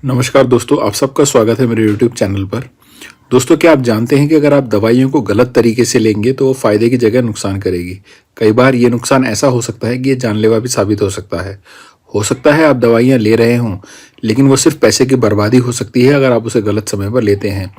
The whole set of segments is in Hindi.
नमस्कार दोस्तों, आप सबका स्वागत है मेरे YouTube चैनल पर। दोस्तों, क्या आप जानते हैं कि अगर आप दवाइयों को गलत तरीके से लेंगे तो वो फ़ायदे की जगह नुकसान करेगी। कई बार ये नुकसान ऐसा हो सकता है कि ये जानलेवा भी साबित हो सकता है। हो सकता है आप दवाइयाँ ले रहे हों, लेकिन वो सिर्फ पैसे की बर्बादी हो सकती है अगर आप उसे गलत समय पर लेते हैं।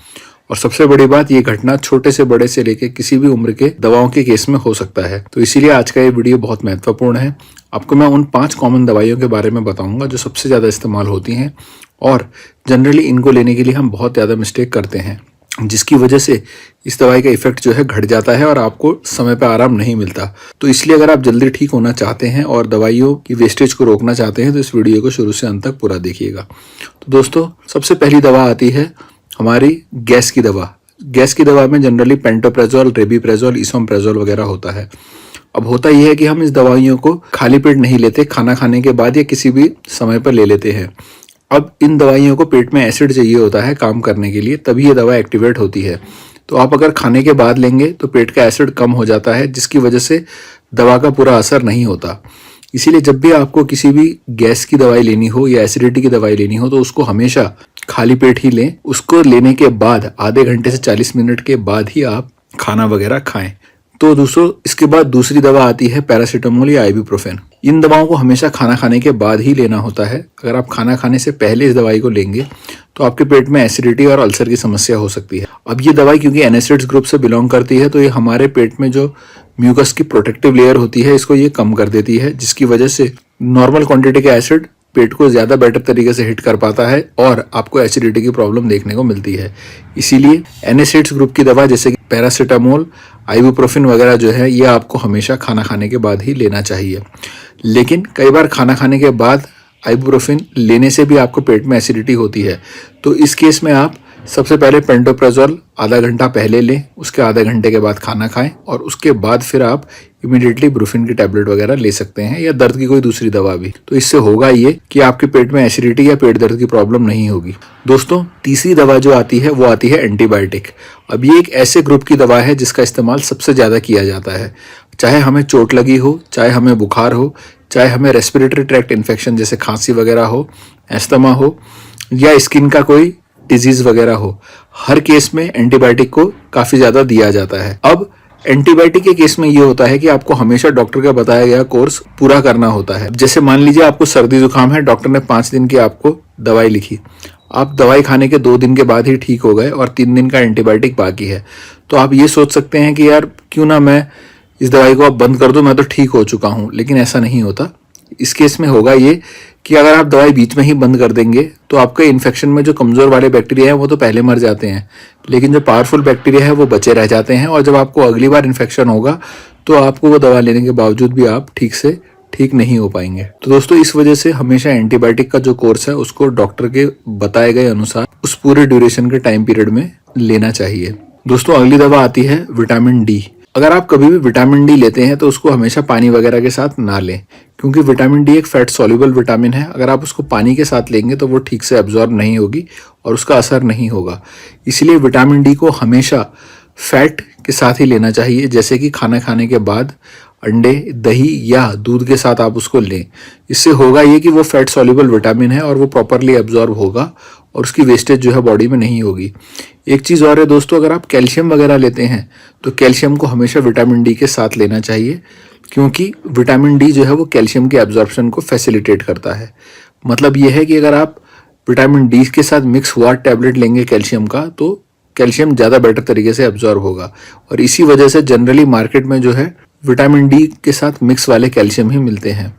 और सबसे बड़ी बात, ये घटना छोटे से बड़े से लेकर किसी भी उम्र के दवाओं के केस में हो सकता है। तो इसीलिए आज का ये वीडियो बहुत महत्वपूर्ण है। आपको मैं उन 5 कॉमन दवाइयों के बारे में बताऊंगा जो सबसे ज़्यादा इस्तेमाल होती हैं और जनरली इनको लेने के लिए हम बहुत ज़्यादा मिस्टेक करते हैं, जिसकी वजह से इस दवाई का इफेक्ट जो है घट जाता है और आपको समय पर आराम नहीं मिलता। तो इसलिए अगर आप जल्दी ठीक होना चाहते हैं और दवाइयों की वेस्टेज को रोकना चाहते हैं तो इस वीडियो को शुरू से अंत तक पूरा देखिएगा। तो दोस्तों, सबसे पहली दवा आती है हमारी गैस की दवा। गैस की दवा में जनरली पेंटोप्रेजोल, रेबीप्रेजोल, इसोमप्रेजोल वगैरह होता है। अब होता यह है कि हम इस दवाइयों को खाली पेट नहीं लेते, खाना खाने के बाद या किसी भी समय पर ले लेते हैं। अब इन दवाइयों को पेट में एसिड चाहिए होता है काम करने के लिए, तभी ये दवा एक्टिवेट होती है। तो आप अगर खाने के बाद लेंगे तो पेट का एसिड कम हो जाता है, जिसकी वजह से दवा का पूरा असर नहीं होता। इसीलिए जब भी आपको किसी भी गैस की दवाई लेनी हो या एसिडिटी की दवाई लेनी हो तो उसको हमेशा खाली पेट ही लें। उसको लेने के बाद आधे घंटे से 40 मिनट के बाद ही आप खाना वगैरह खाएं। तो दोस्तों, इसके बाद दूसरी दवा आती है पैरासीटामोल या आइबुप्रोफेन। इन दवाओं को हमेशा खाना खाने के बाद ही लेना होता है। अगर आप खाना खाने से पहले इस दवाई को लेंगे तो आपके पेट में एसिडिटी और अल्सर की समस्या हो सकती है। अब ये दवाई क्योंकि एनएसएड्स ग्रुप से बिलोंग करती है तो ये हमारे पेट में जो म्यूकस की प्रोटेक्टिव लेयर होती है इसको ये कम कर देती है, जिसकी वजह से नॉर्मल क्वांटिटी का एसिड पेट को ज़्यादा बेटर तरीके से हिट कर पाता है और आपको एसिडिटी की प्रॉब्लम देखने को मिलती है। इसीलिए एनएसएड्स ग्रुप की दवा जैसे कि पैरासीटामोल, आइबुप्रोफेन वगैरह जो है ये आपको हमेशा खाना खाने के बाद ही लेना चाहिए। लेकिन कई बार खाना खाने के बाद आइबुप्रोफेन लेने से भी आपको पेट में एसिडिटी होती है। तो इस केस में आप सबसे पहले पेंटोप्रेजोल आधा घंटा पहले लें, उसके आधे घंटे के बाद खाना खाएं और उसके बाद फिर आप इमीडिएटली ब्रूफिन की टैबलेट वगैरह ले सकते हैं या दर्द की कोई दूसरी दवा भी। तो इससे होगा ये कि आपके पेट में एसिडिटी या पेट दर्द की प्रॉब्लम नहीं होगी। दोस्तों, तीसरी दवा जो आती है वो आती है एंटीबायोटिक। अब ये एक ऐसे ग्रुप की दवा है जिसका इस्तेमाल सबसे ज़्यादा किया जाता है। चाहे हमें चोट लगी हो, चाहे हमें बुखार हो, चाहे हमें रेस्पिरेटरी ट्रैक्ट इन्फेक्शन जैसे खांसी वगैरह हो, एस्थमा हो या स्किन का कोई डिजीज वगैरह हो, हर केस में एंटीबायोटिक को काफी ज्यादा दिया जाता है। अब एंटीबायोटिक के केस में ये होता है कि आपको हमेशा डॉक्टर का बताया गया कोर्स पूरा करना होता है। जैसे मान लीजिए आपको सर्दी जुकाम है, डॉक्टर ने 5 दिन की आपको दवाई लिखी, आप दवाई खाने के 2 दिन के बाद ही ठीक हो गए और 3 दिन का एंटीबायोटिक बाकी है, तो आप ये सोच सकते हैं कि यार क्यों ना मैं इस दवाई को अब बंद कर दूं, मैं तो ठीक हो चुका हूं। लेकिन ऐसा नहीं होता। इस केस में होगा ये कि अगर आप दवाई बीच में ही बंद कर देंगे तो आपके इन्फेक्शन में जो कमजोर वाले बैक्टीरिया हैं वो तो पहले मर जाते हैं, लेकिन जो पावरफुल बैक्टीरिया है वो बचे रह जाते हैं और जब आपको अगली बार इन्फेक्शन होगा तो आपको वो दवा लेने के बावजूद भी आप ठीक नहीं हो पाएंगे। तो दोस्तों, इस वजह से हमेशा एंटीबायोटिक का जो कोर्स है उसको डॉक्टर के बताए गए अनुसार उस पूरे ड्यूरेशन के टाइम पीरियड में लेना चाहिए। दोस्तों, अगली दवा आती है विटामिन डी। अगर आप कभी भी विटामिन डी लेते हैं तो उसको हमेशा पानी वगैरह के साथ ना लें, क्योंकि विटामिन डी एक फैट सॉल्युबल विटामिन है। अगर आप उसको पानी के साथ लेंगे तो वो ठीक से एब्जॉर्ब नहीं होगी और उसका असर नहीं होगा। इसलिए विटामिन डी को हमेशा फैट के साथ ही लेना चाहिए, जैसे कि खाना खाने के बाद अंडे, दही या दूध के साथ आप उसको लें। इससे होगा ये कि वो फैट सॉल्युबल विटामिन है और वो प्रॉपरली एब्जॉर्ब होगा और उसकी वेस्टेज जो है बॉडी में नहीं होगी। एक चीज़ और है दोस्तों, अगर आप कैल्शियम वगैरह लेते हैं तो कैल्शियम को हमेशा विटामिन डी के साथ लेना चाहिए, क्योंकि विटामिन डी जो है वो कैल्शियम के एब्जॉर्प्शन को फैसिलिटेट करता है। मतलब ये है कि अगर आप विटामिन डी के साथ मिक्स हुआ टैबलेट लेंगे कैल्शियम का तो कैल्शियम ज़्यादा बेटर तरीके से एब्जॉर्ब होगा। और इसी वजह से जनरली मार्केट में जो है विटामिन डी के साथ मिक्स वाले कैल्शियम ही मिलते हैं।